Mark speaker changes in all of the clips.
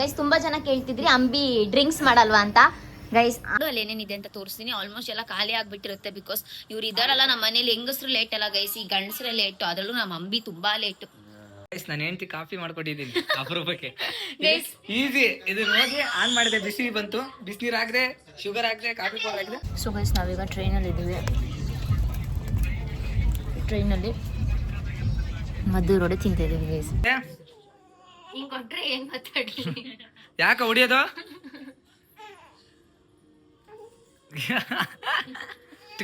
Speaker 1: Guys ತುಂಬಾ ಜನ ಕೇಳ್ತಿದ್ರಿ Ambi drinks ಮಾಡಲ್ವಾ ಅಂತ. ಗೈಸ್ ಅಲ್ಲಿ ಏನೇನಿದೆ ಅಂತ ತೋರಿಸ್ತೀನಿ. ಆಲ್ಮೋಸ್ಟ್ ಎಲ್ಲ ಖಾಲಿ ಆಗ್ಬಿಟ್ಟಿರುತ್ತೆ ಬಿಕಾಸ್ ಇವ್ರು ಇದಾರಲ್ಲ ನಮ್ಮ ಮನೇಲಿ. ಹೆಂಗಸರು ಲೇಟ್ ಅಲ್ಲ ಗೈಸ್, ಈ ಗಂಡಸರೇ ಲೇಟ್, ಅದರಲ್ಲೂ ನಮ್ಮ ಅಂಬಿ ತುಂಬಾ ಲೇಟ್.
Speaker 2: ನಾನು ಹೆಂಡತಿ ಕಾಫಿ ಮಾಡ್ಕೊಟ್ಟಿದ್ದೀನಿ ಅಪರೂಪಕ್ಕೆ. ಈಸಿ ಇದು ನೋಡಿ ಆನ್ ಮಾಡಿದೆ, ಬಿಸಿ ಬಂತು, ಬಿಸಿನೀರು ಹಾಕಿದೆ, ಶುಗರ್ ಹಾಕಿದೆ, ಕಾಫಿ ಪೌಡರ್ ಹಾಕಿದೆ.
Speaker 1: ಸೊ ಗೈಸ್ ನಾವೀಗ ಟ್ರೈನಲ್ಲಿ ಇದ್ದೀವಿ. ಟ್ರೈನಲ್ಲಿ ಮದ್ದು ರೋಡೆ ತಿಂತಾ ಇದೀವಿ ಗೈಸ್. ಹಿಂಗ್ ಕೊಟ್ರೆ ಏನ್ ಮಾತಾಡಿ,
Speaker 2: ಯಾಕ ಹೊಡಿಯೋದು?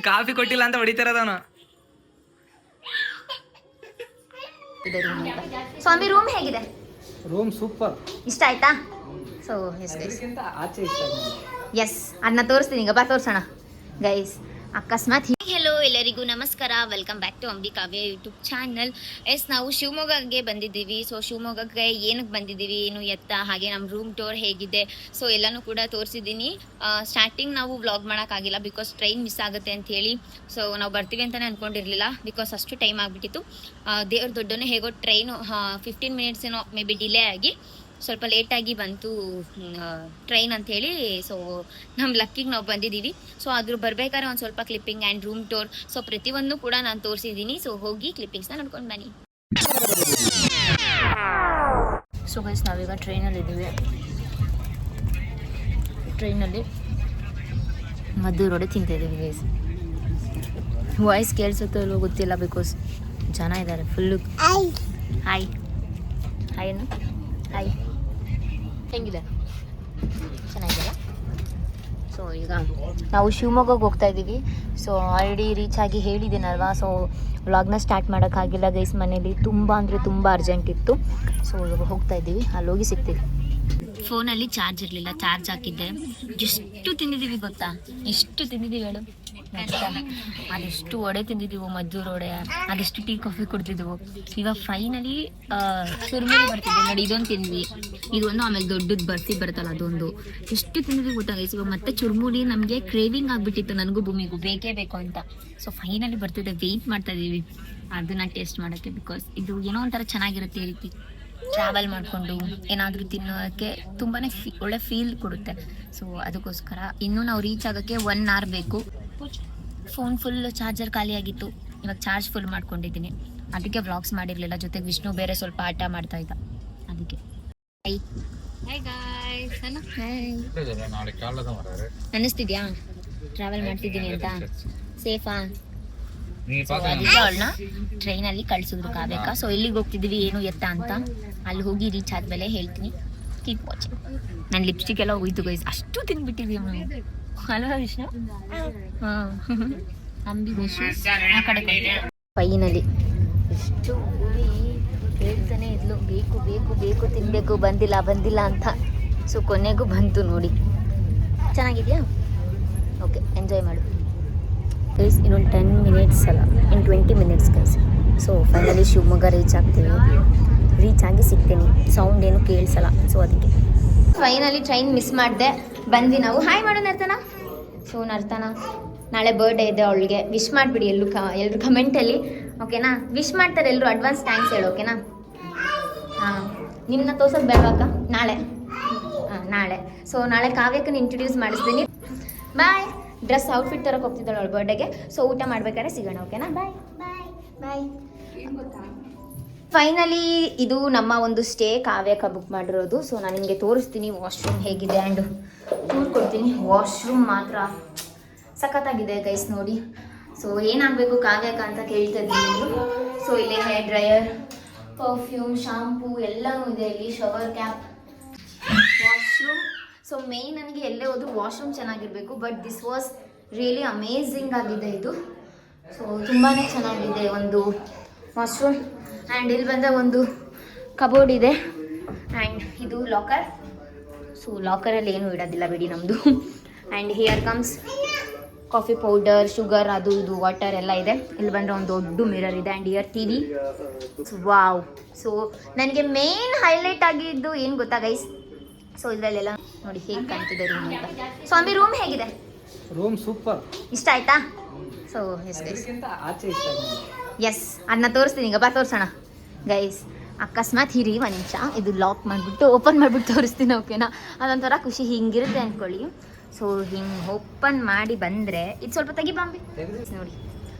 Speaker 2: ಕಾಫಿ ಕೊಟ್ಟಿಲ್ಲ ಅಂತ ಹೊಡಿತಾರದವನು.
Speaker 1: ಸ್ವಾಮಿ ರೂಮ್ ಹೇಗಿದೆ?
Speaker 2: ರೂಮ್ ಸೂಪರ್,
Speaker 1: ಇಷ್ಟ ಆಯ್ತಾ? ಸೊ ಎಸ್ ಗೈಸ್,
Speaker 2: ಆಚೆ ಇಷ್ಟ.
Speaker 1: ಎಸ್ ಅದನ್ನ ತೋರಿಸ್ತೀನಿ ಈಗ, ಬಾ ತೋರ್ಸೋಣ ಗೈಸ್. ಅಕಸ್ಮಾತ್ ಹೆಲೋ ಎಲ್ಲರಿಗೂ ನಮಸ್ಕಾರ, welcome back to Ambi Kavya YouTube channel. Yes ನಾವು ಶಿವಮೊಗ್ಗಗೆ ಬಂದಿದ್ದೀವಿ. ಸೊ ಶಿವಮೊಗ್ಗಕ್ಕೆ ಏನಕ್ಕೆ ಬಂದಿದ್ದೀವಿ, ಏನು ಎತ್ತ, ಹಾಗೆ ನಮ್ಮ ರೂಮ್ ಟೂರ್ ಹೇಗಿದೆ, ಸೊ ಎಲ್ಲನೂ ಕೂಡ ತೋರಿಸಿದ್ದೀನಿ. ಸ್ಟಾರ್ಟಿಂಗ್ ನಾವು ವ್ಲಾಗ್ ಮಾಡೋಕ್ಕಾಗಿಲ್ಲ ಬಿಕಾಸ್ ಟ್ರೈನ್ ಮಿಸ್ ಆಗುತ್ತೆ ಅಂತ ಹೇಳಿ. ಸೊ ನಾವು ಬರ್ತೀವಿ ಅಂತಲೇ ಅಂದ್ಕೊಂಡಿರಲಿಲ್ಲ ಬಿಕಾಸ್ ಅಷ್ಟು ಟೈಮ್ ಆಗಿಬಿಟ್ಟಿತ್ತು. ದೇವ್ರ ದೊಡ್ಡನೇ ಹೇಗೋ ಟ್ರೈನು 15 ಮಿನಿಟ್ಸ್ ಏನೋ ಮೇ ಬಿ ಡಿಲೇ ಆಗಿ ಸ್ವಲ್ಪ ಲೇಟಾಗಿ ಬಂತು ಟ್ರೈನ್ ಅಂಥೇಳಿ. ಸೊ ನಮ್ಮ ಲಕ್ಕಿಗೆ ನಾವು ಬಂದಿದ್ದೀವಿ. ಸೊ ಅದ್ರ ಬರ್ಬೇಕಾದ್ರೆ ಒಂದು ಸ್ವಲ್ಪ clipping and room tour, so ಪ್ರತಿಯೊಂದು ಕೂಡ ನಾನು ತೋರಿಸಿದ್ದೀನಿ. ಸೊ ಹೋಗಿ ಕ್ಲಿಪ್ಪಿಂಗ್ಸ್ನ ನೋಡ್ಕೊಂಡು ಬನ್ನಿ. ಸೊ ಗೈಸ್ ನಾವೀಗ ಟ್ರೈನಲ್ಲಿ ಇದ್ದೀವಿ. ಟ್ರೈನಲ್ಲಿ ಮದ್ದು ರೋಡೆ ತಿಂತಾ ಇದ್ದೀವಿ ಗೈಸ್. ವಾಯ್ಸ್ ಕೇಳಿಸುತ್ತೋ ಇಲ್ವೋ ಗೊತ್ತಿಲ್ಲ ಬಿಕಾಸ್ ಜನ ಇದ್ದಾರೆ full. Hi hi hi hi, ಹೆಂಗಿದೆ? ಚೆನ್ನಾಗಿದೆಯಲ್ಲ? ಸೊ ಈಗ ನಾವು ಶಿವಮೊಗ್ಗಕ್ಕೆ ಹೋಗ್ತಾ ಇದ್ದೀವಿ. ಸೊ ಆಲ್ರೆಡಿ ರೀಚ್ ಆಗಿ ಹೇಳಿದ್ದೀನಲ್ವಾ, ಸೊ ವ್ಲಾಗ್ನ ಸ್ಟಾರ್ಟ್ ಮಾಡೋಕ್ಕಾಗಿಲ್ಲ ಗೈಸ್. ಮನೇಲಿ ತುಂಬ ಅಂದರೆ ತುಂಬ ಅರ್ಜೆಂಟ್ ಇತ್ತು. ಸೊ ಇವಾಗ ಹೋಗ್ತಾ ಇದ್ದೀವಿ, ಅಲ್ಲಿ ಹೋಗಿ ಸಿಗ್ತೀವಿ. ಫೋನಲ್ಲಿ ಚಾರ್ಜ್ ಇರಲಿಲ್ಲ, ಚಾರ್ಜ್ ಹಾಕಿದ್ದೆ. ಎಷ್ಟು ತಿಂದಿದ್ದೀವಿ ಗೊತ್ತಾ? ಎಷ್ಟು ತಿಂದಿದ್ದೀವಿ ಹೇಳು? ಅದೆಷ್ಟು ವಡೆ ತಿಂದಿದ್ದೀವಿ, ಮದ್ದೂರು ವಡೆ, ಅದೆಷ್ಟು ಟೀ ಕಾಫಿ ಕುಡ್ತಿದ್ವು. ಇವಾಗ ಫೈನಲಿ ಚುರುಮುರಿ ಬರ್ತಿದ್ವಿ ನೋಡಿ, ಇದೊಂದು ತಿಂದ್ವಿ, ಇದೊಂದು, ಆಮೇಲೆ ದೊಡ್ಡದು ಬರ್ತಿ ಬರುತ್ತಲ್ಲ ಅದೊಂದು. ಎಷ್ಟು ತಿಂದಿದ್ದೀವಿ ಗೊತ್ತಾಗೈಸಿ. ಇವಾಗ ಮತ್ತೆ ಚುರುಮುರಿ ನಮಗೆ ಕ್ರೇವಿಂಗ್ ಆಗಿಬಿಟ್ಟಿತ್ತು, ನನಗೂ ಭೂಮಿಗೂ ಬೇಕೇ ಬೇಕು ಅಂತ. ಸೊ ಫೈನಲಿ ಬರ್ತಿದ್ದೆ, ವೆಯ್ಟ್ ಮಾಡ್ತಾ ಇದ್ದೀವಿ ಅದನ್ನ ಟೇಸ್ಟ್ ಮಾಡೋಕ್ಕೆ. ಬಿಕಾಸ್ ಇದು ಏನೋ ಒಂಥರ ಚೆನ್ನಾಗಿರುತ್ತೆ ಈ ರೀತಿ ಟ್ರಾವೆಲ್ ಮಾಡಿಕೊಂಡು ಏನಾದರೂ ತಿನ್ನೋಕ್ಕೆ ತುಂಬಾ ಒಳ್ಳೆ ಫೀಲ್ ಕೊಡುತ್ತೆ. ಸೊ ಅದಕ್ಕೋಸ್ಕರ ಇನ್ನೂ ನಾವು ರೀಚ್ ಆಗೋಕ್ಕೆ 1 hour ಬೇಕು. ಫೋನ್ ಫುಲ್ ಚಾರ್ಜರ್ ಖಾಲಿ ಆಗಿತ್ತು, ಇವಾಗ ಚಾರ್ಜ್ ಫುಲ್ ಮಾಡ್ಕೊಂಡಿದ್ದೀನಿ. ಅದಕ್ಕೆ ವ್ಲಾಗ್ಸ್ ಮಾಡಿರಲಿಲ್ಲ. ಜೊತೆಗೆ ವಿಷ್ಣು ಬೇರೆ ಸ್ವಲ್ಪ ಆಟ ಮಾಡ್ತಾ ಇದ್ದ, ಅದಕ್ಕೆ. ಅನ್ನಿಸ್ತಿದ್ಯಾ ಟ್ರಾವೆಲ್ ಮಾಡ್ತಿದ್ದೀನಿ ಅಂತ? ಸೇಫಾ? ಅದಕ್ಕೆ ಅವಳನ್ನ ಟ್ರೈನಲ್ಲಿ ಕಳ್ಸಿದ್ರು ಕಾವ್ಯಕ್ಕ. ಸೊ ಎಲ್ಲಿಗೆ ಹೋಗ್ತಿದ್ದೀವಿ, ಏನು ಎತ್ತ ಅಂತ ಅಲ್ಲಿ ಹೋಗಿ ರೀಚ್ ಆದ್ಮೇಲೆ ಹೇಳ್ತೀನಿ. Keep watching. ನನ್ನ ಲಿಪ್ಸ್ಟಿಕ್ ಎಲ್ಲ ಹೋಯ್ತು ಗೈಸ್, ಅಷ್ಟು ತಿಂದ್ಬಿಟ್ಟಿದ್ದೀವಿ ನಾವು ಅಲ್ವಾ ವಿಷ್ಣು? ಹಾಂ, ಅಂಬಿ ವಿಷು ಆ ಕಡೆ. ಫೈನಲಿ ಎಷ್ಟು ಹೇಳ್ತಾನೆ ಇದ್ಲು, ಬೇಕು ಬೇಕು ಬೇಕು ತಿನ್ನಬೇಕು, ಬಂದಿಲ್ಲ ಬಂದಿಲ್ಲ ಅಂತ. ಸೊ ಕೊನೆಗೂ ಬಂತು ನೋಡಿ. ಚೆನ್ನಾಗಿದೆಯಾ? ಓಕೆ, ಎಂಜಾಯ್ ಮಾಡು ಗೈಸ್. ಇನ್ನೊಂದು 10 ಮಿನಿಟ್ಸ್ ಅಲ್ಲ, ಇನ್ನು 20 minutes guys. So finally Shivamogga reach ಆಗ್ತೀವಿ. ರೀಚ್ ಆಗಿ ಸಿಗ್ತೀನಿ, ಸೌಂಡ್ ಏನು ಕೇಳಿಸಲ್ಲ. ಸೊ ಅದಕ್ಕೆ ಫೈನಲಿ ಟ್ರೈನ್ ಮಿಸ್ ಮಾಡಿದೆ, ಬಂದ್ವಿ ನಾವು. ಹಾಯ್ ಮಾಡೋ ನರ್ತನ. ಸೊ ನರ್ತನ ನಾಳೆ ಬರ್ಡೇ ಇದೆ, ಅವಳಿಗೆ ವಿಶ್ ಮಾಡಿಬಿಡಿ ಎಲ್ಲರೂ ಕಮೆಂಟಲ್ಲಿ, ಓಕೆನಾ? ವಿಶ್ ಮಾಡ್ತಾರೆ ಎಲ್ಲರೂ, ಅಡ್ವಾನ್ಸ್ ಥ್ಯಾಂಕ್ಸ್ ಹೇಳು, ಓಕೆನಾ? ಹಾಂ, ನಿಮ್ಮನ್ನ ತೋರ್ಸೋದು ಬೇಡವಾಕ ನಾಳೆ? ಹಾಂ ನಾಳೆ. ಸೊ ನಾಳೆ ಕಾವ್ಯಕ್ಕನ್ನು ಇಂಟ್ರೊಡ್ಯೂಸ್ ಮಾಡಿಸ್ತೀನಿ. ಬಾಯ್. ಡ್ರೆಸ್ ಔಟ್ಫಿಟ್ ತರಕ್ಕೆ ಹೋಗ್ತಿದ್ದಾಳೆ ಅವಳು ಬರ್ಡೇಗೆ. ಸೊ ಊಟ ಮಾಡ್ಬೇಕಾದ್ರೆ ಸಿಗೋಣ, ಓಕೆನಾ? ಬಾಯ್ ಬಾಯ್. ಫೈನಲಿ ಇದು ನಮ್ಮ ಒಂದು ಸ್ಟೇ ಕಾವ್ಯಕ್ಕೆ ಬುಕ್ ಮಾಡಿರೋದು. ಸೊ ನಾನು ನಿಮಗೆ ತೋರಿಸ್ತೀನಿ ವಾಶ್ರೂಮ್ ಹೇಗಿದೆ ಆ್ಯಂಡ್ ಟೂರ್ ಕೊಡ್ತೀನಿ. ವಾಶ್ರೂಮ್ ಮಾತ್ರ ಸಖತ್ತಾಗಿದೆ ಗೈಸ್ ನೋಡಿ. ಸೊ ಏನಾಗಬೇಕು ಕಾವ್ಯಕ್ಕೆ ಅಂತ ಕೇಳ್ತಾ ಇದ್ದೀನಿ. ಸೊ ಇಲ್ಲಿ ಹೇರ್ ಡ್ರೈಯರ್, ಪರ್ಫ್ಯೂಮ್, ಶಾಂಪೂ ಎಲ್ಲನೂ ಇದೆ ಇಲ್ಲಿ, shower cap, washroom. So main ನನಗೆ ಎಲ್ಲೇ ಹೋದ್ರು ವಾಶ್ರೂಮ್ ಚೆನ್ನಾಗಿರಬೇಕು. But this was really amazing ಆಗಿದೆ ಇದು. ಸೊ ತುಂಬಾ ಚೆನ್ನಾಗಿದೆ ಒಂದು ವಾಶ್ರೂಮ್. ಆ್ಯಂಡ್ ಇಲ್ಲಿ ಬಂದ ಒಂದು ಕಬೋರ್ಡ್ ಇದೆ ಆ್ಯಂಡ್ ಇದು ಲಾಕರ್. ಸೊ ಲಾಕರಲ್ಲಿ ಏನೂ ಇಡೋದಿಲ್ಲ ಬಿಡಿ ನಮ್ಮದು. And here comes coffee powder, sugar, ಅದು ಇದು ವಾಟರ್ ಎಲ್ಲ ಇದೆ. ಇಲ್ಲಿ ಬಂದರೆ ಒಂದು ದೊಡ್ಡ ಮಿರರ್ ಇದೆ and here T V. Wow. So ನನಗೆ ಮೇನ್ ಹೈಲೈಟ್ ಆಗಿದ್ದು ಏನು ಗೊತ್ತಾ ಗೈಸ್? ಸೊ ಇದರಲ್ಲೆಲ್ಲ ನೋಡಿ ಹೇಗೆ ಕಾಣ್ತಿದೆ ರೂಮ್ ಅಂತ. ಸ್ವಾಮಿ ರೂಮ್ ಹೇಗಿದೆ?
Speaker 2: ರೂಮ್ ಸೂಪರ್,
Speaker 1: ಇಷ್ಟ ಆಯ್ತಾ? ಸೊ ಎಸ್ ಗೈಸ್,
Speaker 2: ಆಚೆ ಇಷ್ಟ.
Speaker 1: ಎಸ್ ಅದನ್ನ ತೋರಿಸ್ತೀನಿ ಈಗ, ಬಾ ತೋರಿಸೋಣ ಗೈಸ್. ಅಕಸ್ಮಾತ್ ಹಿರಿ ಒಂದು ನಿಮಿಷ ಇದು ಲಾಕ್ ಮಾಡಿಬಿಟ್ಟು ಓಪನ್ ಮಾಡಿಬಿಟ್ಟು ತೋರಿಸ್ತೀನಿ ಓಕೆನಾ. ಅದೊಂಥರ ಖುಷಿ ಹಿಂಗಿರುತ್ತೆ ಅಂದ್ಕೊಳ್ಳಿ. ಸೊ ಹಿಂಗೆ ಓಪನ್ ಮಾಡಿ ಬಂದರೆ ಇದು ಸ್ವಲ್ಪ ತೆಗಿ ಬಾಂಬಿ ನೋಡಿ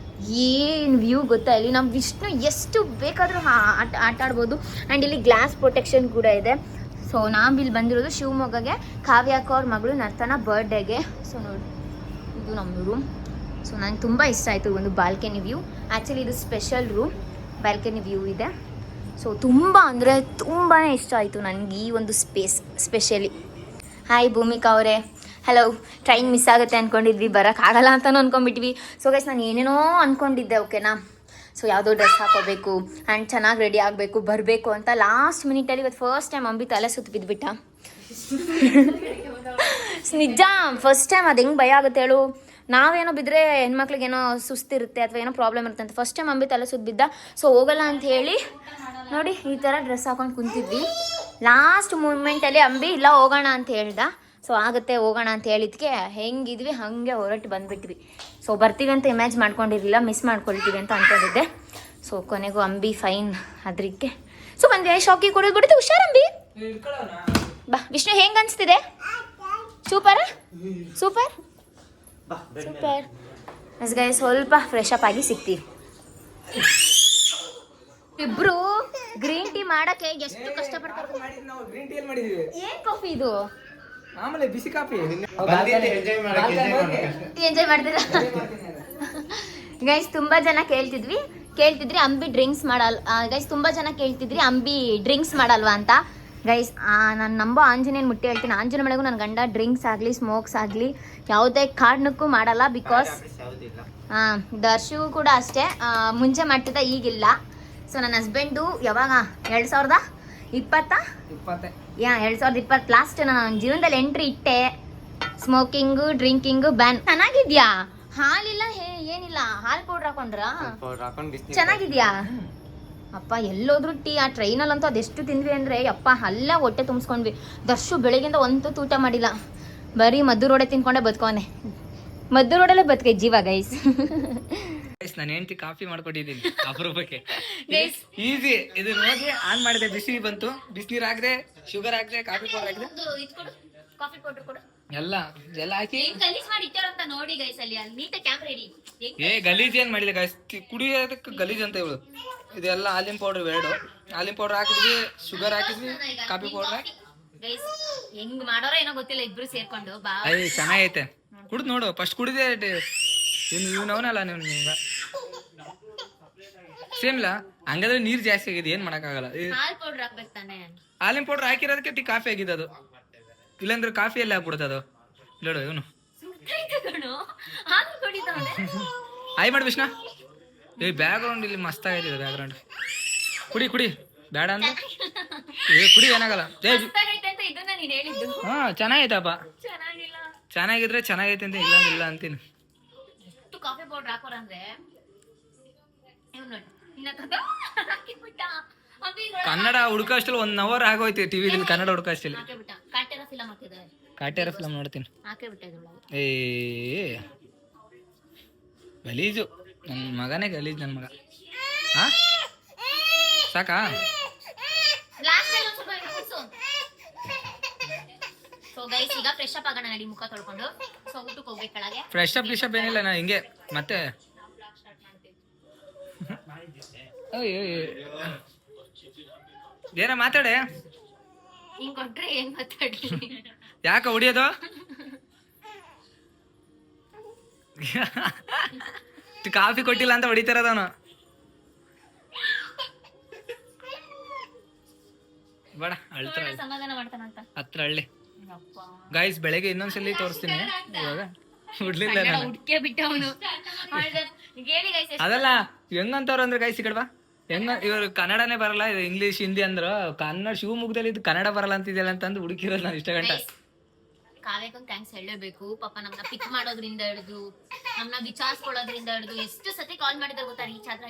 Speaker 1: ಏನು ವ್ಯೂ ಗೊತ್ತಾ. ಇಲ್ಲಿ ನಾವು ವಿಷ್ಣು ಎಷ್ಟು ಬೇಕಾದರೂ ಆಟ ಆಡ್ಬೋದು. ಆ್ಯಂಡ್ ಇಲ್ಲಿ ಗ್ಲಾಸ್ ಪ್ರೊಟೆಕ್ಷನ್ ಕೂಡ ಇದೆ. ಸೊ ನಾವು ಇಲ್ಲಿ ಬಂದಿರೋದು ಶಿವಮೊಗ್ಗಗೆ ಕಾವ್ಯಾಕ ಅವ್ರ ಮಗಳು ನರ್ತನ ಬರ್ಡೇಗೆ. ಸೊ ನೋಡಿ ಇದು ನಮ್ಮ ರೂಮ್. ಸೊ ನನಗೆ ತುಂಬ ಇಷ್ಟ ಆಯಿತು ಒಂದು ಬಾಲ್ಕನಿ ವ್ಯೂ. ಆ್ಯಕ್ಚುಲಿ ಇದು ಸ್ಪೆಷಲ್ ರೂಮ್, ಬಾಲ್ಕನಿ ವ್ಯೂ ಇದೆ. ಸೊ ತುಂಬ ಅಂದರೆ ತುಂಬಾ ಇಷ್ಟ ಆಯಿತು ನನಗೆ ಈ ಒಂದು ಸ್ಪೇಸ್ ಸ್ಪೆಷಲಿ. ಹಾಯ್ ಭೂಮಿಕಾ ಅವರೇ, ಹಲೋ. ಟ್ರೈನ್ ಮಿಸ್ ಆಗುತ್ತೆ ಅಂದ್ಕೊಂಡಿದ್ವಿ, ಬರೋಕ್ಕಾಗಲ್ಲ ಅಂತಲೂ ಅಂದ್ಕೊಂಡ್ಬಿಟ್ವಿ. ಸೊ ಗೈಸ್ ನಾನು ಏನೇನೋ ಅಂದ್ಕೊಂಡಿದ್ದೆ ಓಕೆನಾ. ಸೊ ಯಾವುದೋ ಡ್ರೆಸ್ ಹಾಕೋಬೇಕು ಆ್ಯಂಡ್ ಚೆನ್ನಾಗಿ ರೆಡಿ ಆಗಬೇಕು ಬರಬೇಕು ಅಂತ ಲಾಸ್ಟ್ ಮಿನಿಟಲ್ಲಿ ಇವತ್ತು ಫಸ್ಟ್ ಟೈಮ್ ಅಂಬಿ ತಲೆ ಸುತ್ತು ಬಿದ್ದುಬಿಟ್ಟ. ನಿಜ ಫಸ್ಟ್ ಟೈಮ್ ಅದು ಹೆಂಗೆ ಭಯ ಆಗುತ್ತೆ ಹೇಳು. ನಾವೇನೋ ಬಿದ್ದರೆ ಹೆಣ್ಮಕ್ಳಿಗೇನೋ ಸುಸ್ತಿರುತ್ತೆ ಅಥವಾ ಏನೋ ಪ್ರಾಬ್ಲಮ್ ಇರುತ್ತೆ ಅಂತ ಫಸ್ಟ್ ಟೈಮ್ ಅಂಬಿ ತಲೆ ಸುತ್ತು ಬಿದ್ದ. ಸೊ ಹೋಗಲ್ಲ ಅಂತ ಹೇಳಿ ನೋಡಿ ಈ ಥರ ಡ್ರೆಸ್ ಹಾಕೊಂಡು ಕುಂತಿದ್ವಿ. ಲಾಸ್ಟ್ ಮೂಮೆಂಟಲ್ಲಿ ಅಂಬಿ ಇಲ್ಲ ಹೋಗೋಣ ಅಂತ ಹೇಳ್ದ. ಸೊ ಆಗುತ್ತೆ ಹೋಗೋಣ ಅಂತ ಹೇಳಿದ್ಕೆ ಹೆಂಗಿದ್ವಿ ಹಾಗೆ ಹೊರಟು ಬಂದುಬಿಟ್ವಿ. ಸೊ ಬರ್ತೀವಿ ಅಂತ ಇಮ್ಯಾಜ್ ಮಾಡ್ಕೊಂಡಿರಲಿಲ್ಲ, ಮಿಸ್ ಮಾಡ್ಕೊಳ್ತೀವಿ ಅಂತ ಅಂದ್ಕೊಂಡಿದ್ದೆ. ಸೊ ಕೊನೆಗೂ ಅಂಬಿ ಫೈನ್ ಅದಕ್ಕೆ. ಸೊ ಬಂದೆ ಶಾಕಿಗೆ ಕೊಡೋದು ಬಿಡುತ್ತೆ. ಹುಷಾರ್ ಅಂಬಿ. ಬಾ ವಿಷ್ಣು, ಹೆಂಗೆ ಅನಿಸ್ತಿದೆ? Super super super. Yes guys ಸ್ವಲ್ಪ ಫ್ರೆಶ್ ಅಪ್ ಆಗಿ ಸಿಗ್ತೀವಿ. ಇಬ್ರು ಗ್ರೀನ್ ಟೀ ಮಾಡಕ್ಕೆ ಎಷ್ಟು ಕಷ್ಟಪಡ್ತಾರೆ. ಏನ್ ಕಾಫಿ ಇದು?
Speaker 2: ಆಮೇಲೆ ಬಿಸಿ ಕಾಫಿ
Speaker 1: ಎಂಜಾಯ್ ಮಾಡ್ತೀರಾ ಗೈಸ್? ತುಂಬಾ ಜನ ಕೇಳ್ತಿದ್ರಿ ಅಂಬಿ ಡ್ರಿಂಕ್ಸ್ ಮಾಡಲ್ಲ ಗೈಸ್. ತುಂಬಾ ಜನ ಕೇಳ್ತಿದ್ರಿ ಅಂಬಿ ಡ್ರಿಂಕ್ಸ್ ಮಾಡಲ್ವಾ ಅಂತ. ಗೈಸ್ ನಾನು ನಂಬೋ ಆಂಜನೇಯನ್ ಮುಟ್ಟಿ ಹೇಳ್ತೀನಿ, ಆಂಜನೇಯ ಮಳೆಗೂ ನನ್ನ ಗಂಡ ಡ್ರಿಂಕ್ಸ್ ಆಗಲಿ ಸ್ಮೋಕ್ಸ್ ಆಗಲಿ ಯಾವುದೇ ಕಾರಣಕ್ಕೂ ಮಾಡಲ್ಲ. ಬಿಕಾಸ್ ದರ್ಶು ಕೂಡ ಅಷ್ಟೇ, ಮುಂಚೆ ಮಾಡ್ತಿದ್ದ ಈಗಿಲ್ಲ. ಸೊ ನನ್ನ ಹಸ್ಬೆಂಡು ಯಾವಾಗ 2020 ಲಾಸ್ಟ್ ನಾನು ಜೀವನದಲ್ಲಿ ಎಂಟ್ರಿ ಇಟ್ಟೆ. Smoking drinking ban. ಚೆನ್ನಾಗಿದ್ಯಾ? ಹಾಲಿಲ್ಲ ಏನಿಲ್ಲ, ಹಾಲು ಪೌಡ್ರ್ ಹಾಕೊಂಡ್ರ ಚೆನ್ನಾಗಿದ್ಯಾ? ಅಪ್ಪ ಎಲ್ಲೋದ್ರು ಟೀ. ಆ ಟ್ರೈನಲ್ಲಂತೂ ಅದೆಷ್ಟು ತಿಂದ್ವಿ ಅಂದರೆ ಅಪ್ಪ ಅಲ್ಲ ಹೊಟ್ಟೆ ತುಂಬಿಸ್ಕೊಂಡ್ವಿ. ದರ್ಶು ಬೆಳಗ್ಗೆಯಿಂದ ಒಂದು ಊಟ ಮಾಡಿಲ್ಲ, ಬರೀ ಮದ್ದು ರೋಡೆ ತಿನ್ಕೊಂಡೆ ಬದುಕೋನೆ. ಮದ್ದು ರೋಡಲ್ಲೇ ಬದುಕೆ ಜೀವ ಗೈಸ್.
Speaker 2: ನಾನು ಹೆಂಡತಿ ಕಾಫಿ ಮಾಡ್ಕೊಟ್ಟಿದ್ದೀನಿ ಅಪರೂಪಕ್ಕೆ. ಈಸಿ. ಇದು ನೋಡಿ ಆನ್ ಮಾಡಿದೆ, ಬಿಸಿ ಬಂತು. ಬಿಸಿನೀರು ಹಾಕಿದೆ, ಶುಗರ್ ಹಾಕಿದೆ, ಕಾಫಿ ಪೌಡರ್ ಹಾಕಿದೆ, ಎಲ್ಲ ಹಾಕಿ
Speaker 1: ನೋಡಿ ಗೈಸ್. ಅಲ್ಲಿ ನೀಟಾಗಿ ಕ್ಯಾಮ್ರಾ ಇಡಿ.
Speaker 2: ಗಲೀಜ್ ಏನ್ ಮಾಡಿದೆ ಗೈಸ್, ಕುಡಿಯೋದಕ್ಕೆ ಗಲೀಜ್ ಅಂತ ಇವಳು. ಇದೆಲ್ಲ ಹಾಲಿನ ಪೌಡರ್ ಎರಡು. ಹಾಲಿನ ಪೌಡರ್ ಹಾಕಿದ್ವಿ, ಶುಗರ್ ಹಾಕಿದ್ವಿ, ಕಾಫಿ ಪೌಡರ್ ಹಾಕಿ
Speaker 1: ಹೆಂಗ್ ಮಾಡೋರ ಏನೋ ಗೊತ್ತಿಲ್ಲ, ಇಬ್ರು ಸೇರ್ಕೊಂಡು
Speaker 2: ಚೆನ್ನಾಗೈತೆ. ಕುಡ್ದು ನೋಡು, ಫಸ್ಟ್ ಕುಡಿದೆ ಇವನವನಲ್ಲ ನೀವು ಸೇಮ್ ಇಲ್ಲ. ಹಂಗಾದ್ರೆ ನೀರ್ ಜಾಸ್ತಿ ಆಗಿದೆ, ಏನ್ ಮಾಡಕ್ಕಾಗಲ್ಲ. ಹಾಲಿನ ಪೌಡರ್ ಹಾಕಿರೋದಕ್ಕೆ ಟೀ ಕಾಫಿ ಆಗಿದೆ ಅದು. ಇಲ್ಲಾಂದ್ರೆ ಕಾಫಿ ಎಲ್ಲ ಹಾಕ್ಬಿಡುತ್ತೆ ಅದು. ನೋಡು ಇವನು ಆಯ್ ಮಾಡಿ ವಿಷ್ಣು. ಬ್ಯಾಕ್ ಗ್ರೌಂಡ್ ಇಲ್ಲಿ ಮಸ್ತ್ ಆಗೈತಿದೆ ಬ್ಯಾಕ್ ಗ್ರೌಂಡ್. ಕುಡಿ ಬೇಡ ಅಂದ್ರೆ ಕುಡಿ, ಏನಾಗಲ್ಲ. ಹಾ ಚೆನ್ನಾಗೈತಪ್ಪ, ಚೆನ್ನಾಗಿದ್ರೆ ಚೆನ್ನಾಗೈತೆ ಅಂತ, ಇಲ್ಲ ಅಂತೀನಿ.
Speaker 1: ಕಾಫಿ ಪೌಡರ್ ಹಾಕೋರ ಅಂದ್ರೆ
Speaker 2: ಕನ್ನಡ ಹುಡುಕಷ್ಟಲ್ಲಿ 1 hour ಆಗೋಯ್ತು ಟಿವಿಲಿ. ಕನ್ನಡ ಹುಡುಕಷ್ಟಲ್ಲಿ ಕಾಟ್ಯಾರ ಫಿಲಮ್ ನೋಡ್ತೀನಿ. ಗಲೀಜು ನನ್ನ ಮಗನೇ ಗಲೀಜ್. ನನ್ನ ಮಗ ಸಾಕಾ?
Speaker 1: ಈಗ ಫ್ರೆಶ್ ಅಪ್ ಆಗೋಣ ನಡಿ, ಮುಖ ತೊಳ್ಕೊಂಡು. ಸೊ ಊಟಕ್ಕೆ ಹೋಗ್ಬೇಕು ಕೆಳಗೆ.
Speaker 2: ಫ್ರೆಶ್ ಅಪ್ ಏನಿಲ್ಲ, ನಾ ಹಿಂಗೆ ಮತ್ತೆ ಏನ ಮಾತಾಡೆ.
Speaker 1: ಹಿಂಗ್ ಕೊಟ್ರೆ ಏನ್ ಮಾತಾಡಿ?
Speaker 2: ಯಾಕ ಹೊಡಿಯೋದು? ಕಾಫಿ ಕೊಟ್ಟಿಲ್ಲ ಅಂತ ಹೊಡಿತಾರದವನು. ಬೇಡ ಅಳ್ತಾರ,
Speaker 1: ಸಮಾಧಾನ ಮಾಡ್ತಾನಂತ
Speaker 2: ಹತ್ರ ಹಳ್ಳಿ. ಗೈಸ್ ಬೆಳಗ್ಗೆ ಇನ್ನೊಂದ್ಸಲಿ ತೋರಿಸ್ತೀನಿ. ಇವಾಗ ಹುಡ್ಲಿಲ್ಲ ನಾನು. ಅದಲ್ಲ ಹೆಂಗಂತವ್ರು ಅಂದ್ರೆ ಗೈಸ್ ಈ ಕಡೆ ಬಾ. ಇವ್ರು ಕನ್ನಡನೇ ಬರಲ್ಲ, ಇದು ಇಂಗ್ಲಿಷ್ ಹಿಂದಿ ಅಂದ್ರ ಕನ್ನಡ. ಶಿವಮೊಗ್ಗದಲ್ಲಿ ಇದು ಕನ್ನಡ ಬರಲ್ಲ ಅಂತಿದ್ಯಲ್ಲ ಅಂತಂದು ಹುಡುಕಿರೋದು ನಾನು ಇಷ್ಟ ಗಂಟ.
Speaker 1: ಕಾವ್ಯಕ್ಕೊಂದು ಥ್ಯಾಂಕ್ಸ್ ಹೇಳಬೇಕು. ಪಾಪ ನಮ್ಮನ್ನ ಪಿಕ್ ಮಾಡೋದ್ರಿಂದ ಹಿಡಿದು ನಮ್ಮನ್ನ ವಿಚಾರಿಸ್ಕೊಳ್ಳೋದ್ರಿಂದ ಹಿಡಿದು ಎಷ್ಟು ಸತಿ ಕಾಲ್ ಮಾಡಿದ್ರೆ ಗೊತ್ತಾ, ರೀಚ್ ಆದ್ರ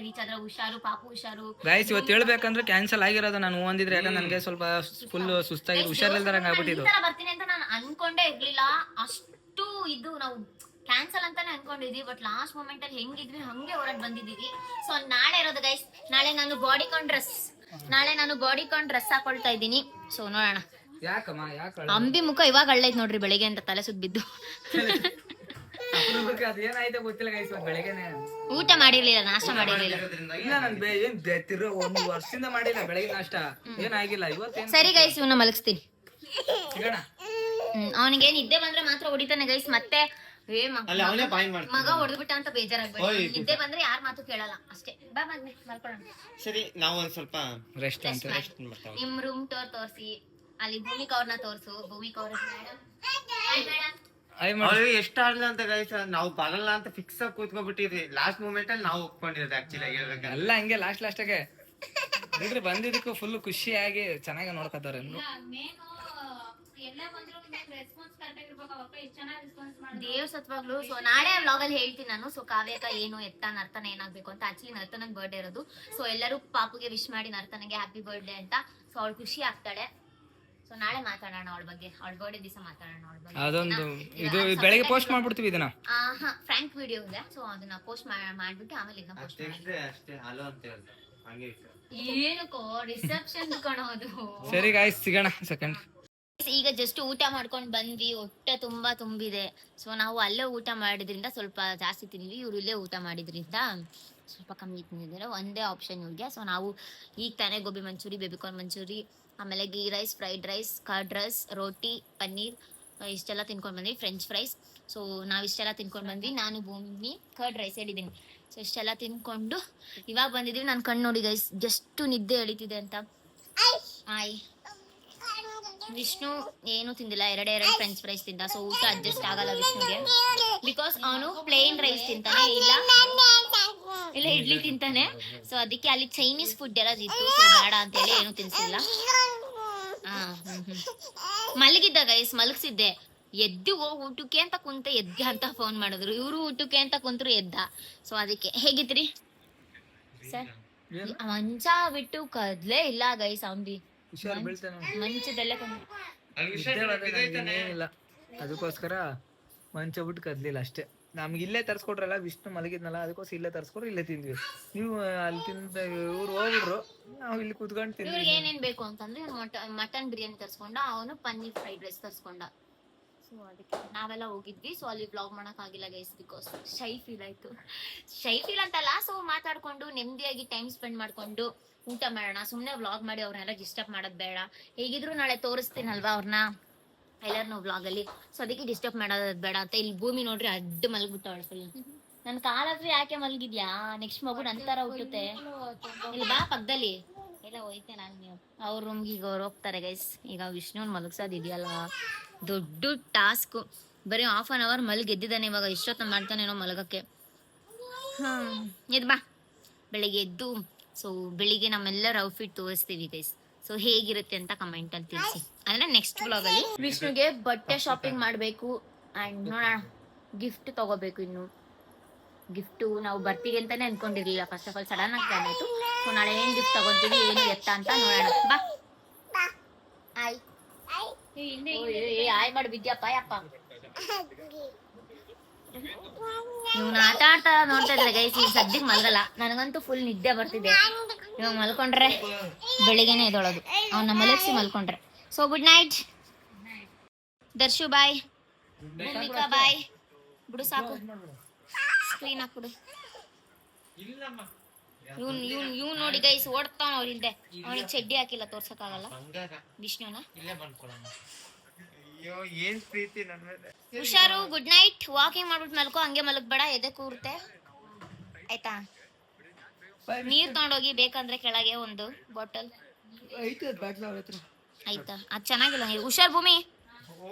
Speaker 1: ಹುಷಾರು, ಪಾಪು ಹುಷಾರು.
Speaker 2: ಗೈಸ್ ಇವತ್ತು ಹೇಳ್ಬೇಕಂದ್ರೆ ಕ್ಯಾನ್ಸಲ್ ಆಗಿರೋದು. ನಾನು ಅಂದಿದ್ರೆ ಯಾಕಂದ್ರೆ ನನಗೆ ಸ್ವಲ್ಪ ಫುಲ್ ಸುಸ್ತಾಗಿ ಹುಷಾರಿಲ್ದಂಗ ಆಗ್ಬಿಟ್ಟಿದ್ದು.
Speaker 1: ಬರ್ತೀನಿ ಅಂತ ನಾನು ಅನ್ಕೊಂಡೇ ಇರ್ಲಿಲ್ಲ. ಅಷ್ಟು ಇದು ನಾವು ಕ್ಯಾನ್ಸಲ್ ಅಂತಾನೆ ಅನ್ಕೊಂಡಿದ್ವಿ. ಬಟ್ ಲಾಸ್ಟ್ ಮೂಮೆಂಟ್ ಅಲ್ಲಿ ಹೆಂಗಿದ್ವಿ ಹಂಗೆ ಹೊರಗೆ ಬಂದಿದೀವಿ. ಸೊ ನಾಳೆ ಇರೋದು ಗೈಸ್, ನಾಳೆ ನಾನು ಬಾಡಿಕಾನ್ ಡ್ರೆಸ್ ನಾಳೆ ನಾನು ಬಾಡಿ ಕಾನ್ ಡ್ರೆಸ್ ಹಾಕೊಳ್ತಾ ಇದ್ದೀನಿ. ಸೊ ನೋಡೋಣ.
Speaker 2: ಯಾಕಮ್ಮ ಯಾಕೆ
Speaker 1: ಅಂಬಿ ಮುಖ ಇವಾಗ ಹಳ್ಳೈತ್ ನೋಡ್ರಿ, ಬೆಳಿಗ್ಗೆ ಅಂತ ತಲೆ ಸುತ್ತ ಬಿದ್ದು.
Speaker 2: ಅದೇನಾಯ್ತು ಗೊತ್ತಿಲ್ಲ ಗೈಸ್, ಬೆಳಗ್ಗೆನೆ
Speaker 1: ಊಟ ಮಾಡಿರ್ಲಿಲ್ಲ, ನಾಷ್ಟ ಮಾಡಿರ್ಲಿಲ್ಲ.
Speaker 2: ಇಲ್ಲ ನನ್ ಏನ್ ತಿರ್ಗ 1 ವರ್ಷದಿಂದ ಮಾಡಿಲ್ಲ ಬೆಳಗ್ಗೆ ನಾಷ್ಟ, ಏನಾಗಿಲ್ಲ. ಇವತ್ತೇನ್
Speaker 1: ಸರಿ ಗೈಸ್, ಇವನ್ನ ಮಲಗಿಸ್ತೀನಿ.
Speaker 2: ಸಿಗೋಣ.
Speaker 1: ಅವನಿಗೆ ನಿದ್ದೆ ಬಂದ್ರೆ ಮಾತ್ರ ಹೊಡಿತಾನೆ ಗೈಸ್. ಮತ್ತೆ ಮಗ ಹೊಡೆದ್ಬಿಟ್ಟ ಅಂತ ಬೇಜಾರಾಗ್ಬೇಡ. ನಿದ್ದೆ ಬಂದ್ರೆ ಯಾರ್ ಮಾತು ಕೇಳಲ್ಲ ಅಷ್ಟೇ. ಬಾ ಮಗ್ನೆ ಮಲ್ಕೊಳ್ಳೋಣ.
Speaker 3: ಸರಿ, ನಾವು ಒಂದ್ ಸ್ವಲ್ಪ
Speaker 2: ರೆಸ್ಟ್ ಅಂತ
Speaker 1: ನಿಮ್ ರೂಮ್ ಟೂರ್ ತೋರ್ಸಿ, ಅಲ್ಲಿ ಭೂಮಿಕಾ ಅವ್ರನ್ನ ತೋರ್ಸು. ಭೂಮಿಕಾ ಅವ್ರ
Speaker 3: ಎಷ್ಟ ಆಡ್ಲ ಅಂತ ಗೈಸ್, ನಾವು ಬರಲ್ಲ ಅಂತ ಫಿಕ್ಸ್ ಆಗಿ ಕೂತ್ಕೊಬಿಟ್ಟಿದ್ವಿ. ಲಾಸ್ಟ್ ಮೂಮೆಂಟ್ ಅಲ್ಲಿ ನಾವು ಒಪ್ಕೊಂಡಿರೋದು ಆಕ್ಚುಲಿ ಹೇಳ್ಬೇಕಲ್ಲ.
Speaker 2: ಎಲ್ಲ ಹಂಗೆ ಲಾಸ್ಟ್ಗೆ ಇದ್ರೆ ಬಂದಿದ್ದಕ್ಕೂ ಫುಲ್ ಖುಷಿಯಾಗಿ ಚೆನ್ನಾಗಿ ನೋಡ್ಕೊತಾರೆ.
Speaker 1: ದೇವ್ ಸತ್ವಾಗ್ಲು. ಸೊ ನಾಳೆ ವ್ಲಾಗ್ ಅಲ್ಲಿ ಹೇಳ್ತೀನಿ ನಾನು. ಸೊ ಕಾವ್ಯಕ ಏನು ಎತ್ತ ನರ್ತನ ಏನಾಗ್ಬೇಕು ಅಂತ. ಆಕ್ಚುಲಿ ನರ್ತನಗ್ ಬರ್ಡೇ ಇರೋದು. ಸೊ ಎಲ್ಲರೂ ಪಾಪುಗೆ ವಿಶ್ ಮಾಡಿ ನರ್ತನಗೆ ಹ್ಯಾಪಿ ಬರ್ಡೇ ಅಂತ. ಸೊ ಅವಳು ಖುಷಿ ಆಗ್ತಾಳೆ. ಸೊ ನಾಳೆ ಮಾತಾಡೋಣ ಅವಳ ಬಗ್ಗೆ, ಅವಳ ಬರ್ಡೇ ದಿವಸ ಮಾತಾಡೋಣ ಅವಳ ಬಗ್ಗೆ.
Speaker 2: ಅದೊಂದು ಇದು ಬೆಳಗ್ಗೆ ಪೋಸ್ಟ್ ಮಾಡ್ಬಿಡ್ತೀವಿ ಇದನ್ನ.
Speaker 1: ಫ್ರಾಂಕ್ ವಿಡಿಯೋ ಇದೆ. ಸೊ ಅದನ್ನ ಪೋಸ್ಟ್ ಮಾಡ್ಬಿಟ್ಟು ಆಮೇಲೆ ಇದನ್ನ ಪೋಸ್ಟ್
Speaker 3: ಅಷ್ಟೇ ಹಲೋ ಅಂತ ಹೇಳ್ದೆ ಹಂಗೆ.
Speaker 1: ಏನಕ್ಕೋ ರಿಸೆಪ್ಷನ್ ಕಾಣೋದು.
Speaker 2: ಸರಿ ಗಾಯ್ಸ್, ಸಿಗೋಣ ಸೆಕೆಂಡ್.
Speaker 1: ಈಗ ಜಸ್ಟ್ ಊಟ ಮಾಡ್ಕೊಂಡು ಬಂದ್ವಿ. ಹೊಟ್ಟೆ ತುಂಬಾ ತುಂಬಿದೆ. ಸೊ ನಾವು ಅಲ್ಲೇ ಊಟ ಮಾಡಿದ್ರಿಂದ ಸ್ವಲ್ಪ ಜಾಸ್ತಿ ತಿಂದ್ವಿ. ಇವ್ರು ಇಲ್ಲೇ ಊಟ ಮಾಡಿದ್ರಿಂದ ಸ್ವಲ್ಪ ಕಮ್ಮಿ ತಿಂದಿದ್ದಾರೆ. ಒಂದೇ ಆಪ್ಷನ್ ಇವ್ರಿಗೆ. ಸೊ ನಾವು ಈಗ ತಾನೇ ಗೋಬಿ ಮಂಚೂರಿ, ಬೇಬಿಕಾರ್ನ್ ಮಂಚೂರಿ, ಆಮೇಲೆ ghee rice, fried rice, curd rice, roti, paneer ಇಷ್ಟೆಲ್ಲ ತಿನ್ಕೊಂಡು ಬಂದ್ವಿ. French fries. ಸೊ ನಾವು ಇಷ್ಟೆಲ್ಲ ತಿನ್ಕೊಂಡು ಬಂದ್ವಿ. ನಾನು ಭೂಮಿ ಕರ್ಡ್ ರೈಸ್ ಹೇಳಿದ್ದೀನಿ. ಸೊ ಇಷ್ಟೆಲ್ಲ ತಿನ್ಕೊಂಡು ಇವಾಗ ಬಂದಿದ್ದೀವಿ. ನಾನು ಕಣ್ಣು ನೋಡಿ ಗೈಸ್, ಜಸ್ಟ್ ನಿದ್ದೆ ಎಳಿತಿದೆ ಅಂತ. ಆಯ್ ವಿಷ್ಣು ಏನು ತಿಂದಿಲ್ಲ, ಎರಡೇ ಫ್ರೆಂಚ್ ಫ್ರೈಸ್ ತಿಂದ. ಸೊ ಊಟ ಅಡ್ಜಸ್ಟ್ ಆಗಲ್ಲ ವಿಷ್ಣುಗೆ, ಬಿಕಾಸ್ ಅವನು ಪ್ಲೇನ್ ರೈಸ್ ತಿಂತಾನೆ, ಇಲ್ಲ ಇಡ್ಲಿ ತಿಂತಾನೆ. ಸೊ ಅದಕ್ಕೆ ಅಲ್ಲಿ ಚೈನೀಸ್ ಫುಡ್ ಎಲ್ಲ ಇತ್ತು. ಸೊ ಬೇಡ ಅಂತ ಹೇಳಿ ಏನು ತಿನ್ಸಿಲ್ಲ. ಮಲಗಿದ್ದ ಗೈಸ್, ಮಲಗಿಸಿದ್ದೆ. ಎದ್ದು ಊಟಕ್ಕೆ ಅಂತ ಕುಂತ ಎದ್ದ ಅಂತ ಫೋನ್ ಮಾಡಿದ್ರು. ಇವರು ಊಟಕ್ಕೆ ಅಂತ ಕುಂತರು ಎದ್ದ. ಸೊ ಅದಕ್ಕೆ ಹೇಗಿದ್ರಿ ಸರ್? ಮಂಚ ಬಿಟ್ಟು ಕದ್ಲೇ ಇಲ್ಲ ಗೈಸ್. ಅಂಬಿ ಮಂಚದಲ್ಲೇ
Speaker 2: ಏನಿಲ್ಲ, ಅದಕ್ಕೋಸ್ಕರ ಮಂಚ ಬಿಟ್ಟು ಕದ್ಲಿಲ್ಲ ಅಷ್ಟೇ. ನಮ್ಗೆ ಇಲ್ಲೇ ತರ್ಸ್ಕೊಟ್ರಲ್ಲ, ವಿಷ್ಣು ಮಲಗಿದ್ನಲ್ಲ, ಅದಕ್ಕೋಸ್ಕರ ಇಲ್ಲೇ ತರ್ಸ್ಕೊಟ್ರು, ಇಲ್ಲೇ ತಿಂದ್ವಿ. ನೀವು ಅಲ್ಲಿ ತಿಂದ ಇವ್ರು ಹೋಗ್ಬಿಟ್ರು, ನಾವು ಇಲ್ಲಿ ಕುತ್ಕೊಂಡು ತಿಂದ್ವಿ.
Speaker 1: ಇವ್ರಿಗೆ ಏನೇನ್ ಬೇಕು ಅಂತಂದ್ರೆ ಮಟನ್ ಬಿರಿಯಾನಿ ತರ್ಸ್ಕೊಂಡ, ಅವನು ಪನ್ನೀರ್ ಫ್ರೈಡ್ ರೈಸ್ ತರ್ಸ್ಕೊಂಡ. ಸೊ ಅದಕ್ಕೆ ನಾವೆಲ್ಲ ಹೋಗಿದ್ವಿ. ಸೊ ಅಲ್ಲಿ ವ್ಲಾಗ್ ಮಾಡಕ್ ಆಗಿಲ್ಲ ಗೈಸ್, ಬಿಕಾಸ್ ಶೈ ಫೀಲ್ ಆಯ್ತು. ಶೈ ಫೀಲ್ ಅಂತಲ್ಲ, ಸೊ ಮಾತಾಡ್ಕೊಂಡು ನೆಮ್ಮದಿಯಾಗಿ ಟೈಮ್ ಸ್ಪೆಂಡ್ ಮಾಡ್ಕೊಂಡು ಊಟ ಮಾಡೋಣ. ಸುಮ್ನೆ ವ್ಲಾಗ್ ಮಾಡಿ ಅವ್ರನ್ನೆಲ್ಲ ಡಿಸ್ಟರ್ಬ್ ಮಾಡೋದ್ ಬೇಡ. ಹೇಗಿದ್ರು ನಾಳೆ ತೋರಿಸ್ತೀನಲ್ವಾ ಅವ್ರನ್ನ ಎಲ್ಲಾರನ್ನೂ ವ್ಲಾಗ್ ಅಲ್ಲಿ. ಸೊ ಅದಕ್ಕೆ ಡಿಸ್ಟರ್ಬ್ ಮಾಡೋದ್ ಬೇಡ ಅಂತ. ಇಲ್ಲಿ ಭೂಮಿ ನೋಡ್ರಿ ಅಡ್ಡ ಮಲಗ್ಬಿಟ್ಟವಳು ಫುಲ್. ನನ್ ಕಾಲಾದ್ರೆ ಯಾಕೆ ಮಲಗಿದ್ಯಾ? ನೆಕ್ಸ್ಟ್ ಮಗು ನಂತರ ಹುಟ್ಟುತ್ತೆ. ಇಲ್ಲಿ ಬಾ ಪಕ್ಕದಲ್ಲಿ ಎಲ್ಲ ಹೋಯ್ತೆ. ನಾನು ನೀವು ಅವ್ರ ರೂಮ್ಗೆ ಈಗ ಅವ್ರು ಹೋಗ್ತಾರೆ ಗೈಸ್. ಈಗ ವಿಷ್ಣುನ್ ಮಲಗ್ಸೋದಿದೆಯಲ್ಲ, ದೊಡ್ಡ ಟಾಸ್ಕ್. ಬರೀ 1/2 hour ಮಲಗಿ ಎದ್ದಿದ್ದಾನೆ. ಇವಾಗ ಇಷ್ಟೊತ್ತ ಮಾಡ್ತಾನೇನೋ ಮಲಗಕ್ಕೆ. ಎದ್ ಬಾ ಬೆಳಿಗ್ಗೆ ಎದ್ದು. ಸೊ ಬೆಳಿಗ್ಗೆ ನಮ್ಮೆಲ್ಲರ ಔಟ್ಫಿಟ್ ತೋರಿಸ್ತೀವಿ ಗೈಸ್. ಸೊ ಹೇಗಿರುತ್ತೆ ಅಂತ ಕಮೆಂಟ್ ಅಲ್ಲಿ ತಿಳಿಸಿ. ಅಂದ್ರೆ ನೆಕ್ಸ್ಟ್ ವ್ಲಾಗ್ ಅಲ್ಲಿ ವಿಷ್ಣುಗೆ ಬಟ್ಟೆ ಶಾಪಿಂಗ್ ಮಾಡ್ಬೇಕು. ಅಂಡ್ ನೋಡೋಣ, ಗಿಫ್ಟ್ ತಗೋಬೇಕು. ಇನ್ನು ಗಿಫ್ಟ್ ನಾವು ಬರ್ತೀವಿ ಅಂತಾನೆ ಅನ್ಕೊಂಡಿರ್ಲಿಲ್ಲ. ಫಸ್ಟ್ ಆಫ್ ಆಲ್ ಸಡನ್ ಆಗಿ ಪ್ಲಾನ್ ಆಯ್ತು. ಸೊ ನಾಳೆ ಏನ್ ಗಿಫ್ಟ್ ತಗೊಂತೀವಿ, ಏನು ಎತ್ತ ಅಂತ ನೋಡೋಣ. ಬಾ ಆಯ್ ಆಯ್ ಮಾಡಿ ಬಿದ್ಯಪ್ಪ ಯಪ್ಪ. ಇವ್ನ ಆಟ ಆಡ್ತಾ ನೋಡ್ತಾ ಇದ್ರೆ ಗೈಸ್. ಈಗ ಸದ್ಯಕ್ಕೆ ಮಲ್ಗಲ್ಲ. ನನಗಂತೂ ಫುಲ್ ನಿದ್ದೆ ಬರ್ತಿದೆ. ಇವಾಗ ಮಲ್ಕೊಂಡ್ರೆ ಬೆಳಿಗ್ಗೆನೆ ಎದೊಳೋದು. ಅವ್ನ ಮಲಗಿಸಿ ಮಲ್ಕೊಂಡ್ರೆ. So good night Darshu. ಬಾಯ್ ಭೂಮಿಕಾ. ಬಾಯ್ ಬಿಡು, ಸಾಕು. ಸ್ಕ್ರೀನ್ ಹಾಕ್ಬಿಡು. ಇವ್ ನೋಡಿ ಗೈಸ್, ಓಡ್ತಾನ ಅವ್ರ ಹಿಂದೆ. ಅವನಿಗೆ ಚಡ್ಡಿ ಹಾಕಿಲ್ಲ, ತೋರ್ಸಕ್ಕಾಗಲ್ಲ ವಿಷ್ಣುನ. ಹುಷಾರು. Good night. ವಾಕಿಂಗ್ ಮಾಡ್ಬಿಟ್ಟು ಮಲ್ಕೋ, ಹಂಗೆ ಮಲಗ್ಬೇಡ, ಎದೆ ಕೂರುತ್ತೆ ಆಯ್ತಾ. ನೀರ್ ತಗೊಂಡೋಗಿ ಬೇಕಂದ್ರೆ ಕೆಳಗೆ ಒಂದು ಬಾಟಲ್ ಆಯ್ತಾ. ಅದ್ ಚೆನ್ನಾಗಿಲ್ಲ ನೀರು. ಹುಷಾರ್ ಭೂಮಿ,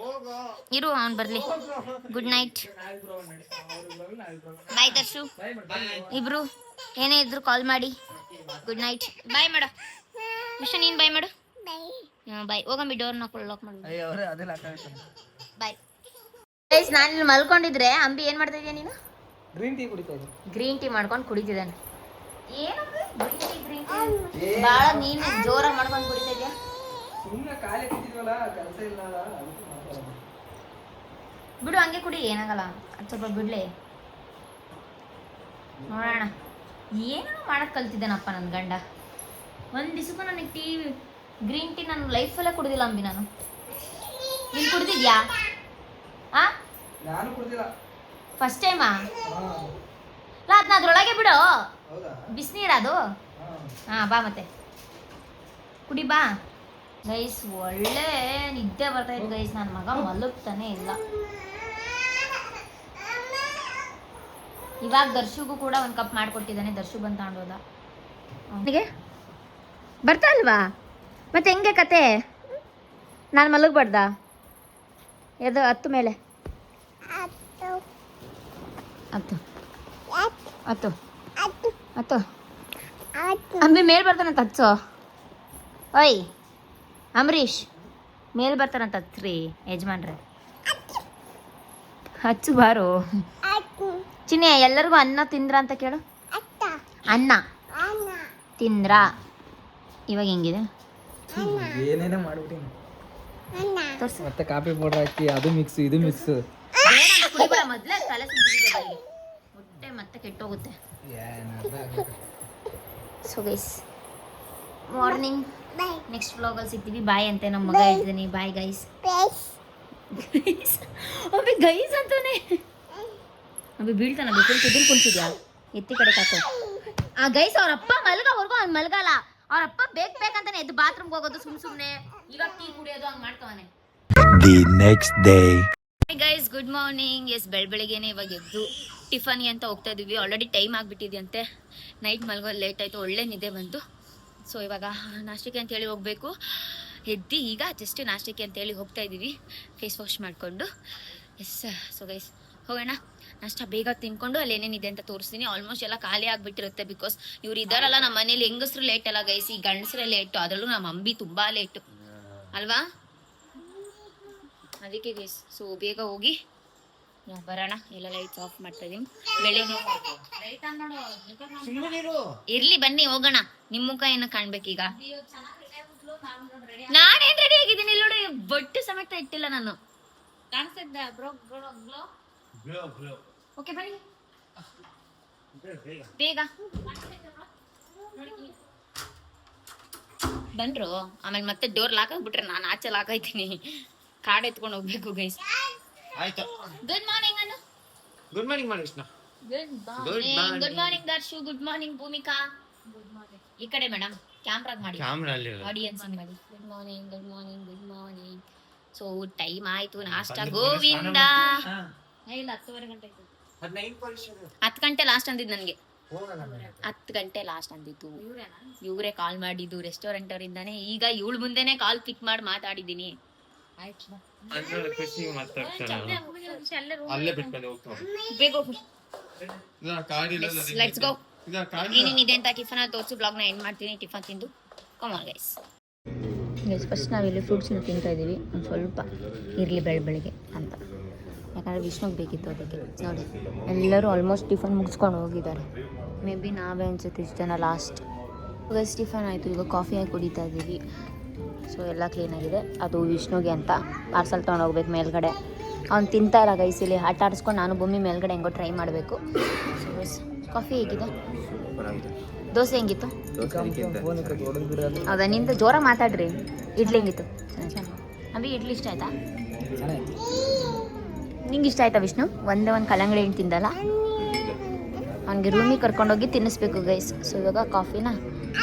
Speaker 1: ಇರು ಅವ್ನ್ ಬರ್ಲಿ. Good night. ಬಾಯ್ ದರ್ಶು. ಇಬ್ರು ಏನೇ ಇದ್ರು ಕಾಲ್ ಮಾಡಿ. Good night. ಬಾಯ್ ಮಾಡು ವಿಷ್ಣು, ನೀನ್ ಬಾಯ್ ಮಾಡು. ಬಾಯ್. ಹೋಗಂಬಿ, ಡೋರ್ ಲಾಕ್ ಮಾಡು. Bye guys. ನಾನು ಇಲ್ಲಿ ಮಲ್ಕೊಂಡಿದ್ರೆ ಅಂಬಿ ಏನ್ ಮಾಡ್ತಾ ಇದೀಯ ನೀನು? ಗ್ರೀನ್ ಟೀ ಮಾಡ್ಕೊಂಡು ಕುಡಿತಿದ್ದಾನೆ. ಏನು ಬಾಳ ನೀನು ಜೋರಾಗಿ ಮಾಡ್ಕೊಂಡು ಕುಡಿತಾ ಇದೀಯ. ಬಿಡು, ಹಂಗೆ ಕುಡಿ, ಏನಾಗಲ್ಲ. ಅದು ಸ್ವಲ್ಪ ಬಿಡ್ಲಿ. ನೋಡೋಣ. ಏನೋ ಮಾಡಕ್ ಕಲ್ತಿದ್ದಾನಪ್ಪ ನನ್ ಗಂಡ. ಒಂದು ದಿವಸಕ್ಕೂ ನನಗೆ ಟೀ ಗ್ರೀನ್ ಟೀ ನಾನು ಲೈಫಲ್ಲೇ ಕುಡ್ದಿಲ್ಲ ಅಂಬಿ ನಾನು. ನೀನು ಕುಡ್ದಿದ್ಯಾ? ಆ
Speaker 2: ನಾನು ಕುಡ್ದಿಲ್ಲ.
Speaker 1: ಫಸ್ಟ್ ಟೈಮಾ? ಅಲ್ಲ ಅದನ್ನ ಅದ್ರೊಳಗೆ ಬಿಡು,
Speaker 2: ಹೌದಾ?
Speaker 1: ಬಿಸಿನೀರದು. ಹಾಂ ಬಾ ಮತ್ತೆ ಕುಡಿ ಬಾ. ಗೈಸ್ ಒಳ್ಳೆ ನಿದ್ದೆ ಬರ್ತಾ ಇತ್ತು ಗೈಸ್, ನನ್ನ ಮಗ ಮಲಗ್ತಾನೆ ಇಲ್ಲ. ಇವಾಗ ದರ್ಶುಗೂ ಕೂಡ ಒಂದು ಕಪ್ ಮಾಡಿಕೊಟ್ಟಿದ್ದಾನೆ, ದರ್ಶು ಬಂದು ತಗೊಂಡೋದ. ಅವನಿಗೆ ಬರ್ತಾ ಅಲ್ವಾ ಮತ್ತೆ ಹೆಂಗೆ ಕತೆ? ನಾನು ಮಲಗಬಾರ್ದ? ಎದು ಹತ್ತು ಮೇಲೆ ಹತ್ತು ಹತ್ತು ಹತ್ತು ಅಂಬಿ ಮೇಲೆ ಬರ್ತಾನಂತ ಹಚ್ಚು. ಓಯ್ ಅಂಬರೀಷ್ ಮೇಲೆ ಬರ್ತಾನಂತ ಹಚ್ರಿ ಯಜಮಾನ್ರೆ. ಹಚ್ಚು ಬಾರು. ಚಿನ್ನಿ ಎಲ್ಲರಿಗೂ ಅನ್ನ ತಿಂದ್ರ ಅಂತ ಕೇಳು. ಅನ್ನ ತಿಂದ್ರ? ಇವಾಗ ಹೆಂಗಿದೆ?
Speaker 2: ಏನೇನೋ ಮಾಡ್ಬಿಟ್ಟಿನಿ. ಮತ್ತೆ ಕಾಫಿ ಪೌಡರ್ ಹಾಕಿ ಅದು ಮಿಕ್ಸ್ ಇದು ಮಿಕ್ಸ್.
Speaker 1: ಮೊದಲೇ ತಲೆ ಸುತ್ತಿದೆ ಹೊಟ್ಟೆ ಮತ್ತೆ ಕೆಟ್ಟೋಗುತ್ತೆ. ಸೊ ಗೈಸ್ ಮಾರ್ನಿಂಗ್ ನೆಕ್ಸ್ಟ್ ವ್ಲಾಗಲ್ಲಿ ಸಿಗ್ತೀವಿ. ಬಾಯ್ ಅಂತೆ ನಮ್ಮ ಮಗ ಹೇಳ್ತೀನಿ. Bye guys. ಅಭಿ ಗೈಸ್ ಅಂತಾನೆ. ಅಭಿ ಬೀಳ್ತಾನ ಫುಲ್ ಕುದುಲ್ ಕುಣಿಸಿದ್ಯಾ? ಎತ್ತಿ ಕಡೆ ಕಾಕು. ಆ ಗೈಸ್ ಅವ್ರ ಅಪ್ಪ ಮಲ್ಗೋವರೆಗೂ ಅವ್ನು ಮಲ್ಗಲ್ಲ. ಅವ್ರ ಅಪ್ಪ ಬೇಕಂತಾನೆ ಎದ್ದು ಬಾತ್ರೂಮ್ಗೆ ಹೋಗೋದು ಸುಮ್ಮನೆ. ಇವಾಗ ಟೀ ಕುಡಿಯೋದು ಹಂಗೆ ಮಾಡ್ತಾನೆ.
Speaker 4: The next day.
Speaker 1: Guys good morning. Yes ಬೆಳಗ್ಗೆನೆ ಇವಾಗ ಎದ್ದು ಟಿಫನಿ ಅಂತ ಹೋಗ್ತಾ ಇದೀವಿ. ಆಲ್ರೆಡಿ ಟೈಮ್ ಆಗಿಬಿಟ್ಟಿದೆಯಂತೆ. ನೈಟ್ ಮಲ್ಗೋ ಲೇಟ್ ಆಯಿತು, ಒಳ್ಳೆ ನಿದ್ದೆ ಬಂತು. ಸೊ ಇವಾಗ ನಾಷ್ಟಕ್ಕೆ ಅಂತೇಳಿ ಹೋಗಬೇಕು. ಎದ್ದು ಈಗ ಜಸ್ಟ್ ನಾಷ್ಟಕ್ಕೆ ಅಂತೇಳಿ ಹೋಗ್ತಾ ಇದ್ದೀವಿ, ಫೇಸ್ ವಾಶ್ ಮಾಡಿಕೊಂಡು. ಎಸ್ ಸೊ ಗೈಸ್ ಹೋಗೋಣ. ನಾಷ್ಟ ಬೇಗ ತಿನ್ಕೊಂಡು ಅಲ್ಲಿ ಏನೇನಿದೆ ಅಂತ ತೋರಿಸ್ತೀನಿ. ಆಲ್ಮೋಸ್ಟ್ ಎಲ್ಲ ಖಾಲಿ ಆಗಿಬಿಟ್ಟಿರುತ್ತೆ. ಬಿಕಾಸ್ ಇವ್ರು ಇದ್ದಾರಲ್ಲ ನಮ್ಮ ಮನೇಲಿ. ಹೆಂಗಸ್ರು ಲೇಟ್ ಅಲ್ಲ ಗೈಸ್, ಈ ಗಂಡಸ್ರೇ ಲೇಟು. ಅದರಲ್ಲೂ ನಮ್ಮ ಅಂಬಿ ತುಂಬ ಲೇಟು ಅಲ್ವಾ? ಅದಕ್ಕೆ ಗೈಸ್ ಸೊ ಬೇಗ ಹೋಗಿ ಬರೋಣ. ಎಲ್ಲ ಲೈಟ್ಸ್ ಆಫ್ ಮಾಡ್ತಾ ಇದೀನಿ. ಬೆಳಿಗ್ಗೆ ಇರ್ಲಿ ಬನ್ನಿ ಹೋಗೋಣ. ನಿಮ್ಮ ಮುಖ ಏನೋ ಕಾಣ್ಬೇಕೀಗ. ನಾನೇನ್ ರೆಡಿ ಆಗಿದ್ದೀನಿ ಇಲ್ಲಿ ನೋಡಿ, ಬೊಟ್ಟು ಸಮೇತ ಇಟ್ಟಿಲ್ಲ ನಾನು. ಓಕೆ ಬನ್ನಿ ಬೇಗ ಬನ್ರು. ಆಮೇಲೆ ಮತ್ತೆ ಡೋರ್ ಲಾಕ್ ಆಗ್ಬಿಟ್ರೆ ನಾನು ಆಚೆ ಲಾಕ್ ಆಯ್ತೀನಿ. ಕಾರ್ಡ್ ಎತ್ಕೊಂಡು ಹೋಗ್ಬೇಕು ಗೈಸ್.
Speaker 3: ಆಯ್ತು.
Speaker 1: ಗುಡ್ ಮಾರ್ನಿಂಗ್ ಅನ್ನು.
Speaker 3: ಗುಡ್ ಮಾರ್ನಿಂಗ್ ಮಾಡಿ Krishna.
Speaker 1: Good morning Darshu. Good morning Bhumika. ಈ ಕಡೆ ಮೇಡಮ್ ಕ್ಯಾಮ್ರಾಗ್ ಮಾಡಿ,
Speaker 3: ಕ್ಯಾಮ್ರಾ ಅಲ್ಲಿ
Speaker 1: ಆಡಿಯನ್ಸ್ ಮಾಡಿ. Good morning good morning good morning. So time ಆಯ್ತು ನಾಷ್ಟ. ಗೋವಿಂದ ಇಲ್ಲ 10:30 ಗಂಟೆ ಆಯ್ತು. 10 ಗಂಟೆ ಲಾಸ್ಟ್ ಅಂದಿದ್ದು ನನಗೆ. 10 ಗಂಟೆ ಲಾಸ್ಟ್ ಅಂದಿತ್ತು. ಇವರೇ ಕಾಲ್ ಮಾಡಿದ್ದು ರೆಸ್ಟೋರೆಂಟ್ ಅವರಿಂದಾನೆ. ಈಗ ಇವಳು ಮುಂದೆನೆ ಕಾಲ್ ಪಿಕ್ ಮಾಡಿ ಮಾತಾಡಿದ್ದೀನಿ. Let's go. ಏನೇನಿದೆ ಅಂತ ಟಿಫನ್ ಅಲ್ಲಿ ತೋರಿಸಿ ಬ್ಲಾಗ್ನ ಎಂಡ್ ಮಾಡ್ತೀನಿ. ಟಿಫನ್ ತಿಂದು ಕಮಾನ್ ಗೈಸ್. ಫಸ್ಟ್ ನಾವಿಲ್ಲಿ ಫ್ರೂಟ್ಸ್ನ ತಿಂತಾ ಇದ್ದೀವಿ. ಒಂದು ಸ್ವಲ್ಪ ಇರಲಿ ಬೆಳಗ್ಗೆ ಅಂತ, ಯಾಕಂದರೆ ವಿಷ್ಣುಗೆ ಬೇಕಿತ್ತು ಅದಕ್ಕೆ. ನೋಡಿ ಎಲ್ಲರೂ ಆಲ್ಮೋಸ್ಟ್ ಟಿಫನ್ ಮುಗಿಸ್ಕೊಂಡು ಹೋಗಿದ್ದಾರೆ. ಮೇ ಬಿ ನಾವೇ ಅನ್ಸುತ್ತೆ ಇಷ್ಟು ಜನ ಲಾಸ್ಟ್. ಗೈಸ್ ಟಿಫನ್ ಆಯಿತು, ಈಗ ಕಾಫಿ ಹಾಕಿ ಕುಡಿತಾ ಇದ್ದೀವಿ. ಸೊ ಎಲ್ಲ ಕ್ಲೀನಾಗಿದೆ. ಅದು ವಿಷ್ಣುಗೆ ಅಂತ ಪಾರ್ಸಲ್ ತೊಗೊಂಡೋಗ್ಬೇಕು ಮೇಲ್ಗಡೆ. ಅವ್ನು ತಿಂತಾ ಇಲ್ಲ ಗೈಸ್. ಇಲ್ಲಿ ಆಟ ಆಡಿಸ್ಕೊಂಡು ನಾನು ಭೂಮಿ ಮೇಲ್ಗಡೆ ಹೆಂಗೋ ಟ್ರೈ ಮಾಡಬೇಕು. ಸೊ ಗೈಸ್ ಕಾಫಿ ಹೇಗಿದೆ? ದೋಸೆ ಹೆಂಗಿತ್ತು? ಹೌದಾ? ನಿಂದು ಜೋರಾಗಿ ಮಾತಾಡ್ರಿ. ಇಡ್ಲಿ ಹೆಂಗಿತ್ತು? ಅಭಿ ಇಡ್ಲಿ ಇಷ್ಟ ಆಯ್ತಾ? ನಿಂಗೆ ಇಷ್ಟ ಆಯ್ತಾ ವಿಷ್ಣು? ಒಂದೇ ಒಂದು ಕಲ್ಲಂಗಡಿ ಹಣ್ಣು ತಿಂದಲ್ಲ. ಅವನಿಗೆ ರೂಮಿಗೆ ಕರ್ಕೊಂಡೋಗಿ ತಿನ್ನಿಸ್ಬೇಕು ಗೈಸ್. ಸೊ ಇವಾಗ ಕಾಫಿನ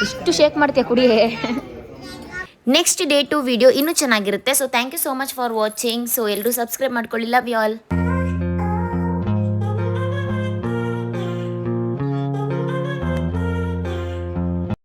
Speaker 1: ಇಷ್ಟು ಶೇಕ್ ಮಾಡ್ತೀಯ ಕುಡಿಯೇ. ನೆಕ್ಸ್ಟ್ ಡೇ 2 ವಿಡಿಯೋ ಇನ್ನೂ ಚೆನ್ನಾಗಿರುತ್ತೆ. So thank you so much for watching. So ಎಲ್ಲರೂ ಸಬ್ಸ್ಕ್ರೈಬ್ ಮಾಡ್ಕೊಳ್ಳಿ. Love you all.